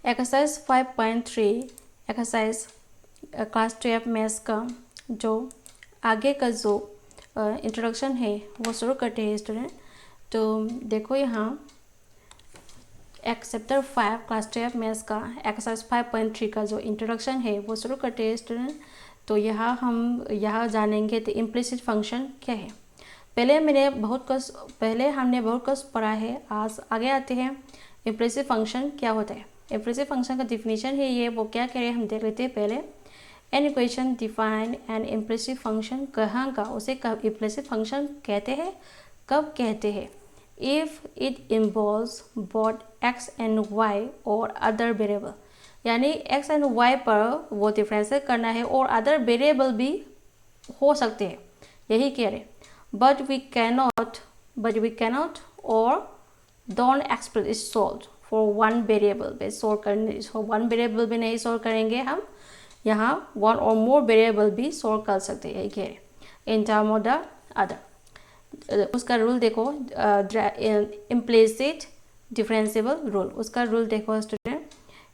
Exercise 5.3 exercise class 12 maths का जो आगे का जो इंट्रोडक्शन है वो शुरू करते हैं स्टूडेंट। तो देखो यहाँ चैप्टर 5 क्लास 12 मैथ्स का एक्सरसाइज 5.3 का जो इंट्रोडक्शन है वो शुरू करते हैं स्टूडेंट। तो यहाँ हम जानेंगे तो इम्प्लिसिट फंक्शन क्या है। पहले हमने बहुत कुछ पढ़ा है। आज आगे आते हैं इम्प्लिसिट फंक्शन क्या होता है। इम्प्लिसिट फंक्शन का डिफिनीशन है ये, वो क्या कह रहे हैं हम देख लेते हैं पहले। An equation define N implicit function कहाँ का उसे कब इम्प्लिसिट फंक्शन कहते हैं, कब कहते हैं। If it involves both x and y और अदर वेरिएबल, यानी एक्स एंड वाई पर वो डिफरेंशिएट करना है और अदर वेरिएबल भी हो सकते हैं, यही कह रहे। बट वी कैनॉट और don't express is solve for one variable पे सोल्व करने, वन वेरिएबल भी नहीं सोल्व करेंगे हम, यहाँ वन और मोर वेरिएबल भी सोल्व कर सकते हैं, कह रहे in term of the other. उसका रूल देखो, इम्प्लिसिट डिफरेंशिएबल रूल, उसका रूल देखो student.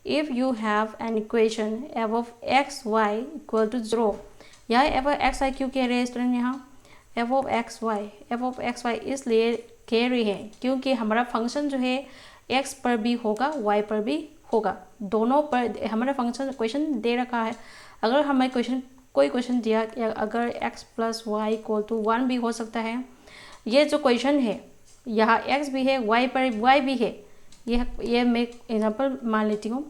If you have an equation f of x y equal to 0, यहाँ एफ ऑफ एक्स वाई क्यों कह रहे हैं स्टूडेंट, यहाँ एफ ऑफ एक्स वाई इसलिए कह रही है क्योंकि हमारा फंक्शन जो है एक्स पर भी होगा वाई पर भी होगा, दोनों पर हमारा फंक्शन क्वेश्चन दे रखा है। अगर हमें कोई क्वेश्चन दिया कि अगर x plus y equal to 1 भी हो सकता है, ये जो क्वेश्चन है यहाँ x भी है वाई पर y भी है, ये मैं एग्जांपल मान लेती हूँ।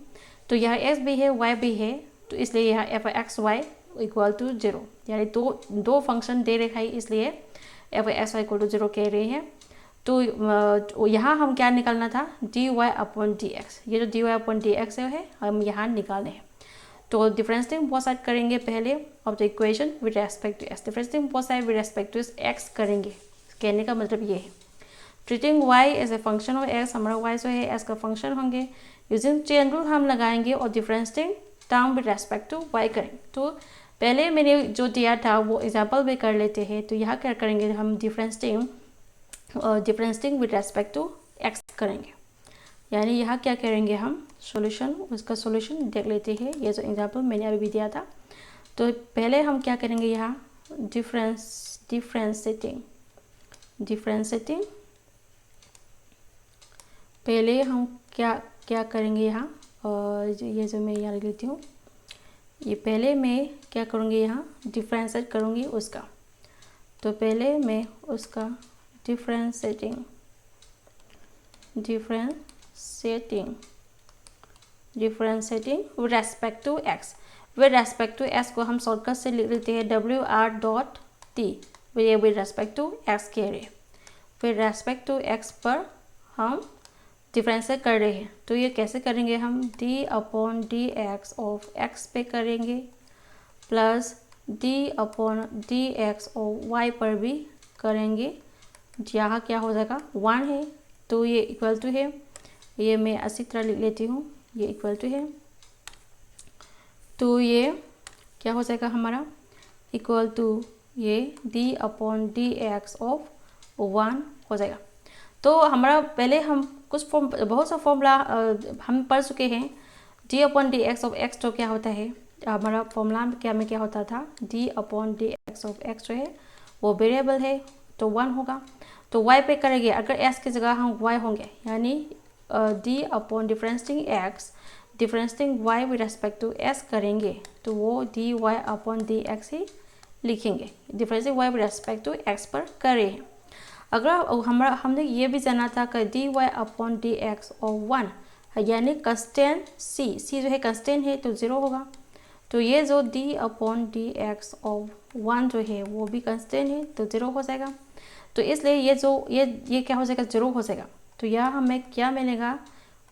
तो यहाँ x भी है y भी है, तो इसलिए यहाँ f x y equal to 0, यानी दो फंक्शन दे रखा है, इसलिए f x y equal to 0 कह रहे हैं। तो यहाँ हम क्या निकालना था, dy अपॉन डी एक्स, ये जो dy अपॉन डी एक्स है हम यहाँ निकालने हैं। तो डिफरेंशिएटिंग बोथ साइड करेंगे पहले of the equation with respect to x, differentiating both side with respect to x करेंगे। कहने का मतलब ये है treating y as a function of x, हमारा y जो है x का फंक्शन होंगे। यूजिंग चेन रूल हम लगाएंगे और differentiating term with respect to y करेंगे। तो पहले मैंने जो दिया था वो एग्जाम्पल भी कर लेते हैं। तो यहाँ क्या करेंगे हम, differentiating with respect to x करेंगे, यानी यहाँ क्या करेंगे हम सॉल्यूशन, उसका सॉल्यूशन देख लेते हैं। ये जो एग्जांपल मैंने अभी भी दिया था। तो पहले हम क्या करेंगे यहाँ डिफरेंशिएटिंग पहले हम क्या करेंगे यहाँ, ये जो मैं यहाँ लिख लेती हूँ, ये पहले मैं क्या करूँगी यहाँ डिफरेंशिएट करूँगी उसका। तो पहले मैं उसका differentiating with respect to x, with respect to x को हम शॉर्टकट से लिख लेते हैं WR.T, with respect to x कह रहे हैं। विद रेस्पेक्ट टू एक्स पर हम डिफरेंशिएट कर रहे हैं। तो ये कैसे करेंगे हम, d upon d x of x पे करेंगे plus d upon d x of y पर भी करेंगे। यहाँ क्या हो जाएगा 1 है, तो ये इक्वल टू है, ये मैं अच्छी तरह लिख लेती हूँ, ये इक्वल टू है। तो ये क्या हो जाएगा हमारा इक्वल टू ये d upon d x of 1 हो जाएगा। तो हमारा पहले हम बहुत सा फॉर्मूला हम पढ़ चुके हैं। d upon d x of x तो क्या होता है, हमारा फॉर्मूला क्या होता था, d upon d x of x जो है वो वेरिएबल है तो 1 होगा। तो y पे करेंगे, अगर x की जगह हम y होंगे, यानी d upon differentiating y with respect to s करेंगे, तो वो dy अपॉन डी एक्स ही लिखेंगे। Differentiating y with respect to x पर करे हैं। अगर हमने ये भी जाना था कि dy अपॉन डी एक्स और 1, यानी कंस्टेंट c जो है कंस्टेंट है तो 0 होगा। तो ये जो d upon d x of 1 जो है वो भी कंस्टेंट है तो 0 हो जाएगा। तो इसलिए ये क्या हो जाएगा 0 हो जाएगा। तो यहाँ हमें क्या मिलेगा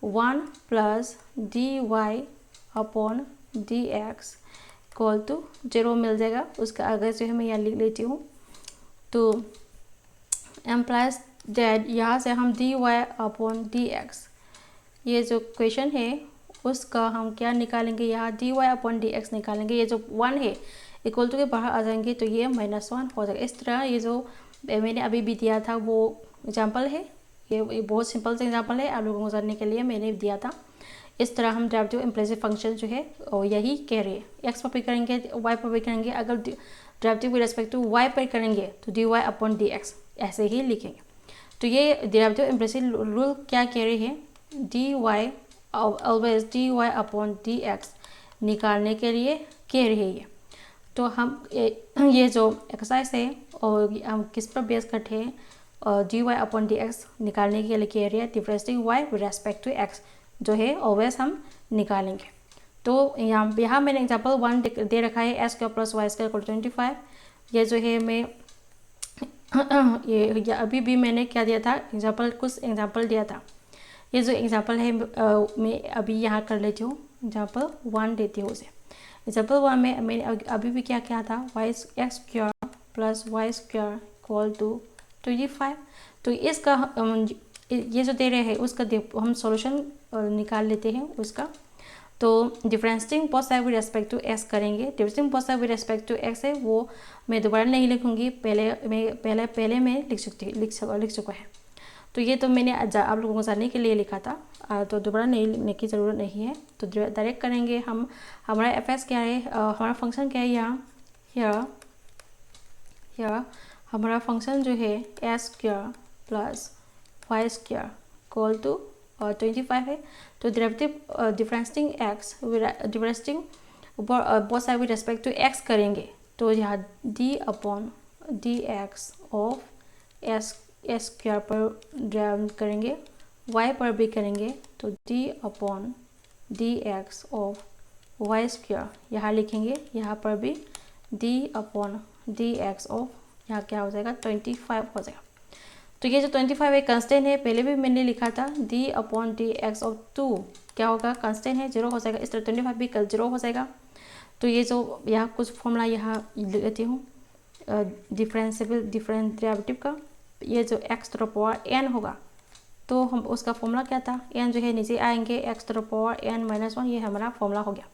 1 plus d y upon d x equal to 0 मिल जाएगा। उसका आगे जो है मैं यहाँ लिख लेती हूँ। तो एम्प्लाइज दैट यहाँ से हम d y upon d x, ये जो क्वेश्चन है उसका हम क्या निकालेंगे, यहाँ d y upon d x निकालेंगे। ये जो 1 है इक्वल टू के बाहर आ जाएंगे तो ये -1 हो जाएगा। इस तरह ये जो मैंने अभी भी दिया था वो एग्जाम्पल है, ये बहुत सिंपल से एग्जाम्पल है आप लोगों को जानने के लिए मैंने दिया था। इस तरह हम डेरिवेटिव इम्प्लिसिट फंक्शन जो है यही कह रहे हैं, एक्स पर भी करेंगे वाई पर भी करेंगे, अगर derivative with respect to y पर करेंगे तो dy अपॉन dx ऐसे ही लिखेंगे। तो ये डेरिवेटिव इम्प्लिसिट रूल क्या कह रहे हैं, dy always dy upon dx निकालने के लिए कह रही है। तो हम ये जो एक्सरसाइज है और हम किस पर बेस करते हैं, dy अपॉन dx निकालने के लिए कह रही है, differentiating y with respect to x जो है ऑलवेज हम निकालेंगे। तो यहाँ मैंने एग्जांपल 1 दे रखा है, x square plus y square equal 25। ये जो है मैं ये अभी भी मैंने क्या दिया था, कुछ एग्जांपल दिया था। ये जो एग्जांपल है मैं अभी यहाँ कर लेती हूँ, एग्जांपल 1 देती हूँ उसे। एग्जांपल 1 में मैंने अभी भी क्या किया था, x square plus y square equal to 25। तो इसका ये जो दे रहे हैं उसका हम सॉल्यूशन निकाल लेते हैं उसका। तो differentiating both side with respect to x करेंगे। Differentiating both side with respect to x है वो मैं दोबारा नहीं लिखूंगी, पहले मैं लिख चुका है। तो ये तो मैंने आप लोगों को जानने के लिए लिखा था, तो दोबारा नहीं लिखने की ज़रूरत नहीं है। तो डायरेक्ट करेंगे हम। हमारा एफ एस क्या है, हमारा फंक्शन क्या है, यहाँ हमारा फंक्शन जो है x square plus y square equal to 25 है। तो differentiating x differentiating both side with respect to x करेंगे। तो यहाँ d upon d x of s square पर करेंगे, वाई पर भी करेंगे तो d upon d x of y square यहाँ लिखेंगे, यहाँ पर भी d upon d x of यहाँ क्या हो जाएगा 25 हो जाएगा। तो ये जो 25 एक कांस्टेंट है, पहले भी मैंने लिखा था D upon d x of 2 क्या होगा, कांस्टेंट है, 0 हो जाएगा। इस तरह 25 भी कल 0 हो जाएगा। तो ये जो यहाँ कुछ फॉर्मूला यहाँ लेती हूँ डिफरेंट डेरिवेटिव का, ये जो x to the power n होगा तो हम उसका फॉर्मूला क्या था, n जो है नीचे आएंगे, x to the power n-1 ये हमारा फॉर्मूला हो गया।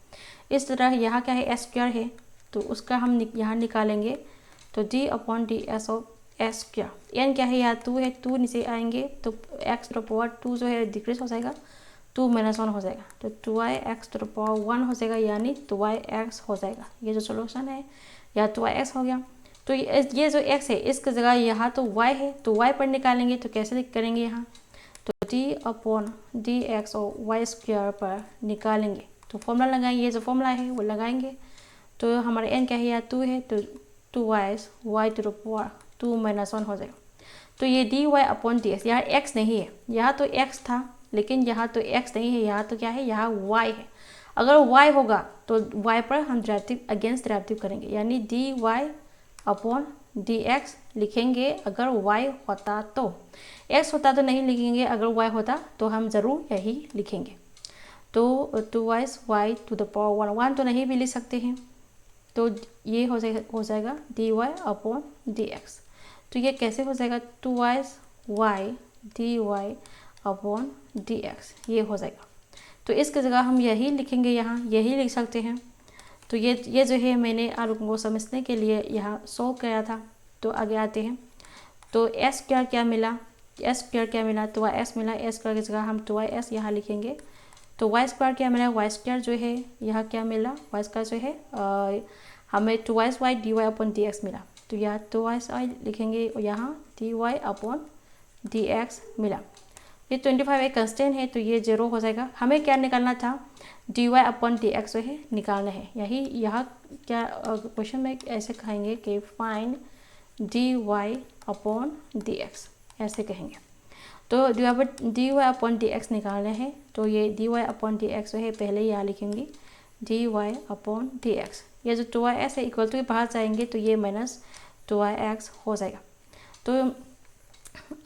इस तरह यहाँ क्या है, एस स्क्वायर है तो उसका हम यहाँ निकालेंगे। तो d upon D S of s square, n क्या है यहाँ 2 है, 2 नीचे आएंगे तो एक्स टू द पावर 2 जो है डिक्रीज हो जाएगा, 2-1 हो जाएगा। तो 2y x to the power 1 हो जाएगा, यानी 2yx हो जाएगा। ये जो सोल्यूशन है या 2yx हो गया। तो ये जो x है इसकी जगह यहाँ तो y है, तो y पर निकालेंगे तो कैसे करेंगे यहाँ, तो d अपॉन डी एक्स और वाई स्क्वायर पर निकालेंगे। तो फॉर्मूला लगाएंगे, ये जो फॉर्मूला है वो लगाएंगे। तो हमारा n क्या है यहाँ 2 है, तो 2y y to the power 2-1 हो जाएगा। तो ये dy अपॉन डी एक्स, यहाँ x नहीं है, यहाँ तो x था लेकिन यहाँ तो x नहीं है, यहाँ तो क्या है, यहाँ y है। अगर y होगा तो y पर हम अगेंस्ट डेरिवेटिव करेंगे, यानी dy अपॉन डी एक्स लिखेंगे अगर y होता तो, x होता तो नहीं लिखेंगे, अगर y होता तो हम ज़रूर यही लिखेंगे। तो 2y टू द पावर 1 तो नहीं भी लिख सकते हैं, तो ये हो जाएगा dy अपॉन डी एक्स। तो ये कैसे हो जाएगा, 2y dy upon d x ये हो जाएगा। तो इसकी जगह हम यही लिखेंगे, यहाँ यही लिख सकते हैं। तो ये जो है मैंने आप लोगों को समझने के लिए यहाँ सॉल्व किया था। तो आगे आते हैं। तो एस स्क्वायर क्या मिला, तो वाई एस मिला, एस स्क्वायर की जगह हम 2yx यहाँ लिखेंगे। तो वाई स्क्वायर क्या मिला, वाई स्क्वायर जो है यहाँ क्या मिला, वाई स्क्वायर जो है हमें 2y dy upon d x मिला। तो यहाँ 2y लिखेंगे और यहाँ dy अपॉन डी एक्स मिला। ये 25 एक कंस्टेंट है तो ये 0 हो जाएगा। हमें क्या निकालना था, dy अपॉन डी एक्स जो है निकालना है। यहाँ क्या क्वेश्चन में ऐसे कहेंगे कि find dy upon d x ऐसे कहेंगे। तो dy अपॉन डी एक्स निकालना है, तो ये dy अपॉन डी एक्स जो है पहले यहाँ लिखेंगे dy अपॉन डी एक्स। ये जो 2yx है इक्वल टू के बाहर जाएंगे तो ये माइनस 2yx हो जाएगा। तो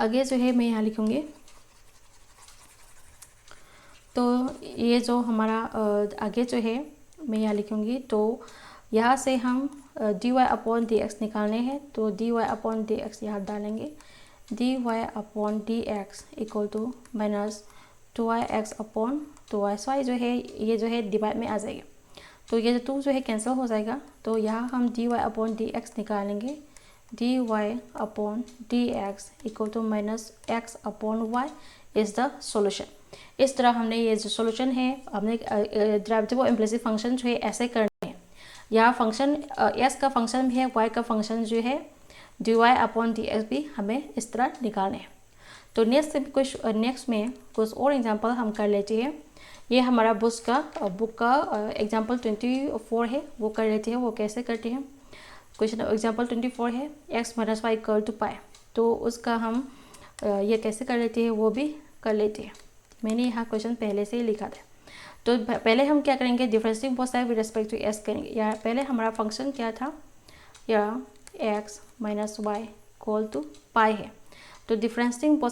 आगे जो है मैं यहाँ लिखूँगी, तो ये जो हमारा आगे जो है मैं यहाँ लिखूँगी। तो यहाँ से हम dy अपॉन डी एक्स निकालने हैं, तो dy अपॉन डी एक्स यहाँ डालेंगे, dy upon d x equal to minus 2yx upon 2y जो है ये जो है डिवाइड में आ जाएगा। तो ये जो 2 जो है कैंसिल हो जाएगा। तो यहाँ हम dy अपॉन डी एक्स निकालेंगे, dy upon d x equal to minus x upon y is the solution. इस तरह हमने ये जो सोल्यूशन है, हमने डेरिवेटिव और इम्प्लिसिट फंक्शन जो है ऐसे करने हैं। यहाँ फंक्शन एस का फंक्शन भी है, वाई का फंक्शन जो है dy अपॉन dx भी हमें इस तरह निकालने हैं। तो नेक्स्ट में कुछ और एग्जांपल हम कर लेते हैं। ये हमारा बुक का एग्जांपल 24 है, वो कर लेते हैं। वो कैसे करते हैं, क्वेश्चन एग्जांपल 24 है x minus y equal to pi. तो उसका हम ये कैसे कर लेते हैं वो भी कर लेते हैं। मैंने यहाँ क्वेश्चन पहले से ही लिखा था। तो पहले हम क्या करेंगे, differentiating both side with respect to s करेंगे। या पहले हमारा फंक्शन क्या था, या x minus y equal to pi है। तो डिफरेंशिएटिंग बोथ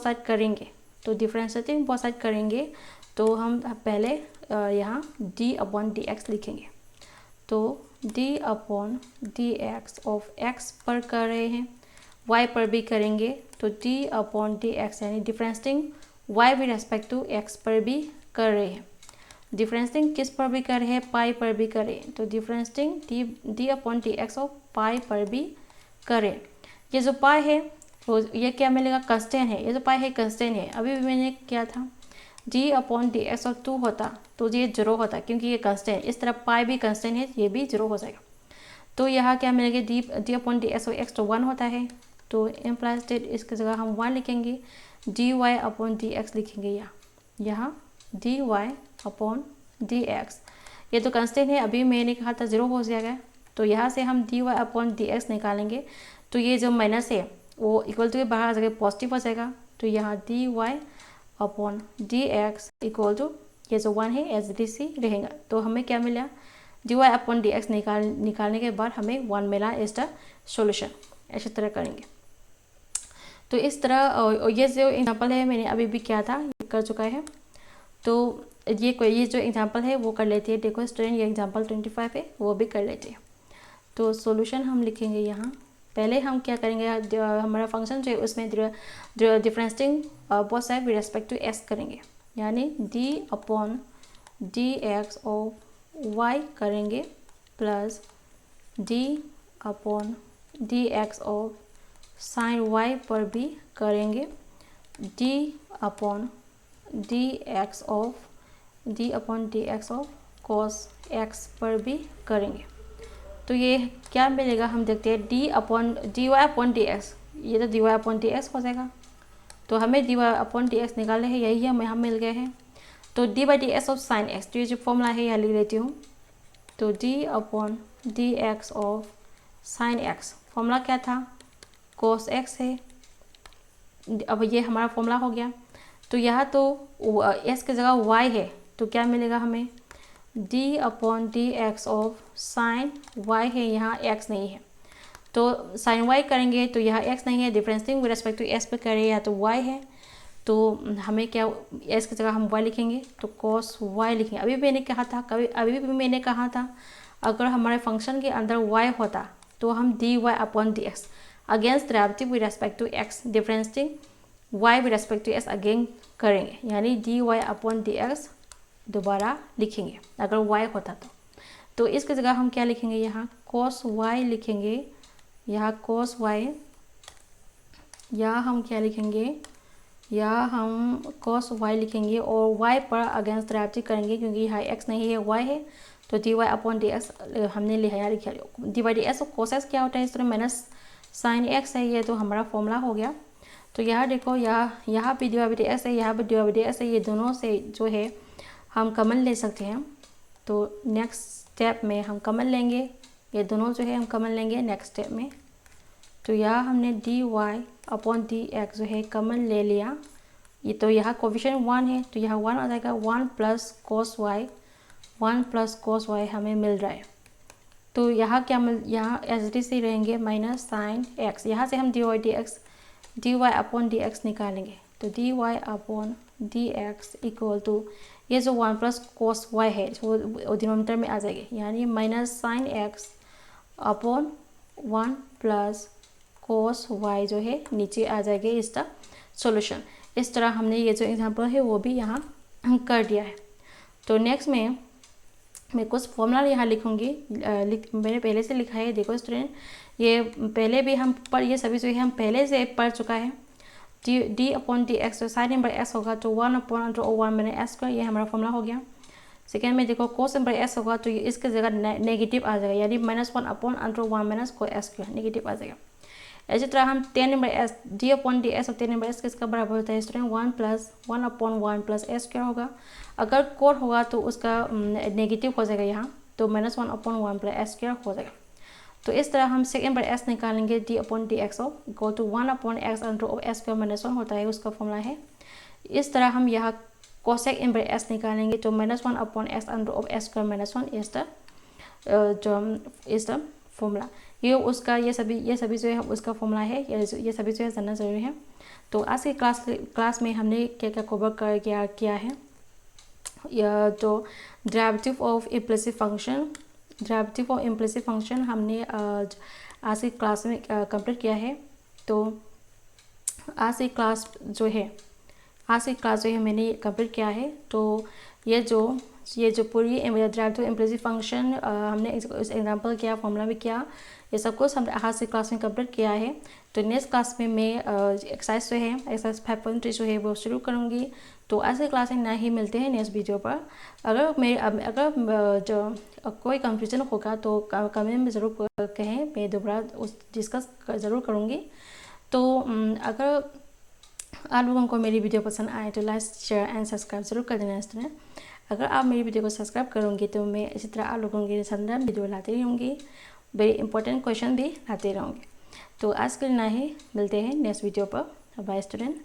साइड करेंगे, तो हम पहले यहाँ d अपॉन डी एक्स लिखेंगे। तो d upon d x of x पर कर रहे हैं, y पर भी करेंगे। तो d अपॉन डी एक्स यानी differentiating y with respect to x पर भी कर रहे हैं। डिफरेंशिएटिंग किस पर भी कर रहे हैं, पाई पर भी करें। तो differentiating d upon d x of pi पर भी करें। ये जो पाई है तो ये क्या मिलेगा, कंस्टेंट है। ये जो पाई है कंस्टेंट है। अभी भी मैंने क्या था, d upon d x of 2 होता तो ये 0 होता, क्योंकि ये कंस्टेंट। इस तरह पाई भी कंस्टेंट है, ये भी 0 हो जाएगा। तो यहाँ क्या मिलेगा, d upon d x of x तो 1 होता है। तो इम्प्लाइज दैट इसकी जगह हम 1 लिखेंगे, dy अपॉन डी एक्स लिखेंगे। यहाँ dy अपॉन डी एक्स, ये तो कंस्टेंट है, अभी मैंने कहा था 0 हो जाएगा। तो यहाँ से हम dy अपॉन डी एक्स निकालेंगे। तो ये जो माइनस है वो इक्वल टू के बाहर आ जाएगा, पॉजिटिव हो जाएगा। तो यहाँ dy upon d x equal to ये जो 1 है एज इट इज रहेगा। तो हमें क्या मिला, dy अपॉन डी एक्स निकालने के बाद हमें 1 मिला इज द सोल्यूशन। ऐसी तरह करेंगे। तो इस तरह ये जो एग्जांपल है मैंने अभी भी क्या था, ये कर चुका है। तो ये जो एग्जांपल है वो कर लेते हैं। देखो स्टूडेंट, ये एग्जांपल 25 है, वो भी कर लेते हैं। तो सॉल्यूशन हम लिखेंगे यहाँ। पहले हम क्या करेंगे, हमारा फंक्शन जो है उसमें differentiating both side with respect to s करेंगे, यानी d upon d x of y करेंगे plus d upon d x of sine y पर भी करेंगे, d upon d x of cos x पर भी करेंगे। तो ये क्या मिलेगा, हम देखते हैं dy अपॉन dx, ये तो dy अपॉन dx हो जाएगा। तो हमें dy अपॉन dx निकालने हैं, यही हमें हम मिल गए हैं। तो d by D x of sign x, तो ये जो फॉर्मूला है यहाँ लिख लेती हूँ। तो d upon d x of sign x, formula क्या था, cos x है। अब ये हमारा फॉर्मूला हो गया। तो यहाँ तो s की जगह y है, तो क्या मिलेगा हमें, d upon d x of sine y है, यहाँ x नहीं है। तो साइन y करेंगे तो यहाँ x नहीं है, differentiating with respect to s पे करें या तो y है। तो हमें क्या, s की जगह हम y लिखेंगे, तो cos y लिखेंगे। अभी भी मैंने कहा था अगर हमारे फंक्शन के अंदर y होता तो हम dy upon d x against derivative with respect to x, differentiating y with respect to s again करेंगे, यानी dy अपॉन डी एक्स दोबारा लिखेंगे अगर y होता तो इसकी जगह हम क्या लिखेंगे, यहाँ cos y लिखेंगे। यहाँ cos y, यहाँ हम क्या लिखेंगे, यहाँ हम cos y लिखेंगे और y पर अगेंस्ट डेरिवेटिव करेंगे, क्योंकि यहाँ x नहीं है y है। तो dy अपॉन डी एक्स हमने लिखा, यहाँ लिखा डी बाई डी एक्स और cos x क्या होता है, इस तरह माइनस साइन x है, ये तो हमारा फॉर्मूला हो गया। तो यहाँ देखो, यहाँ भी डी बाई डी एक्स है, यहाँ भी डी बाई डी एक्स है, ये दोनों से जो है हम कॉमन ले सकते हैं। तो नेक्स्ट स्टेप में हम कॉमन लेंगे, ये दोनों जो है हम कॉमन लेंगे नेक्स्ट स्टेप में। तो यहाँ हमने dy अपॉन डी एक्स जो है कॉमन ले लिया। ये तो यहाँ कोफिशिएंट 1 है, तो यहाँ 1 आ जाएगा, 1 प्लस cos y हमें मिल रहा है। तो यहाँ क्या यहाँ एज इट इज ही रहेंगे माइनस साइन x। यहाँ से हम dy अपॉन डी एक्स निकालेंगे। तो dy upon d x equal to ये जो 1 प्लस cos y है वो डिनोमिनेटर में आ जाएगी, यानी minus sine x upon 1 plus cos y जो है नीचे आ जाएगी इसका सॉल्यूशन। इस तरह हमने ये जो एग्जांपल है वो भी यहाँ कर दिया है। तो नेक्स्ट में मैं कुछ फॉर्मूला यहाँ लिखूँगी, मैंने पहले से लिखा है। देखो स्टूडेंट, ये पहले भी ये सभी जो है हम पहले से पढ़ चुका है। डी अपॉन डी एक्स, तो साइन इनवर्स एक्स होगा तो 1/√1 माइनस एक्स स्क्वायर, ये हमारा फॉर्मूला हो गया। सेकेंड में देखो कोस इनवर्स एक्स होगा तो ये इसके जगह नेगेटिव आ जाएगा, यानी -1/√1 minus cos x square negative आ जाएगा। इसी तरह हम tan inverse s d upon d x और टेन इनवर्स किसका बराबर होता है स्टूडेंट 1+1/1 प्लस एक्स स्क्वायर होगा। अगर कोड होगा तो उसका नेगेटिव हो जाएगा यहाँ, तो -1/1 प्लस एक्स स्क्वायर हो जाएगा। तो इस तरह हम सेकेंड इनवर्स एस निकालेंगे d upon d x of equal to 1/x square minus 1 होता है, उसका फॉर्मूला है। इस तरह हम यहाँ कोसेक इनवर्स एस निकालेंगे तो -1/x square minus 1 is the formula. ये सभी जो है उसका फॉर्मूला है, ये सभी जो है जानना जरूरी है। तो आज के क्लास में हमने क्या क्या कवर किया है, या तो डेरिवेटिव ऑफ इम्प्लिसिट फंक्शन हमने आज की क्लास में कंप्लीट किया है। तो आज की क्लास जो है मैंने कंप्लीट किया है। तो ये जो पूरी डेरिवेटिव इम्प्लिसिट फंक्शन हमने एग्जांपल किया, फॉर्मूला भी किया, ये सब कुछ हमने आज की क्लास में कंप्लीट किया है। तो नेक्स्ट क्लास में मैं एक्सरसाइज जो है एक्सरसाइज 5.3 जो है वो शुरू करूँगी। तो आज की क्लास में ना ही मिलते हैं नेक्स्ट वीडियो पर। अगर जो कोई कंफ्यूजन होगा तो कमेंट में ज़रूर कहें, मैं दोबारा डिस्कस ज़रूर करूँगी। तो अगर आप लोगों को मेरी वीडियो पसंद आए तो लाइक शेयर एंड सब्सक्राइब जरूर कर देना स्टूडेंट। अगर आप मेरी वीडियो को सब्सक्राइब करोगे तो मैं इसी तरह आप लोगों के साथ वीडियो लाती रहूँगी, वेरी इंपॉर्टेंट क्वेश्चन भी लाते रहूँगी। तो आज के लिए ना ही मिलते हैं नेक्स्ट वीडियो पर। Bye student.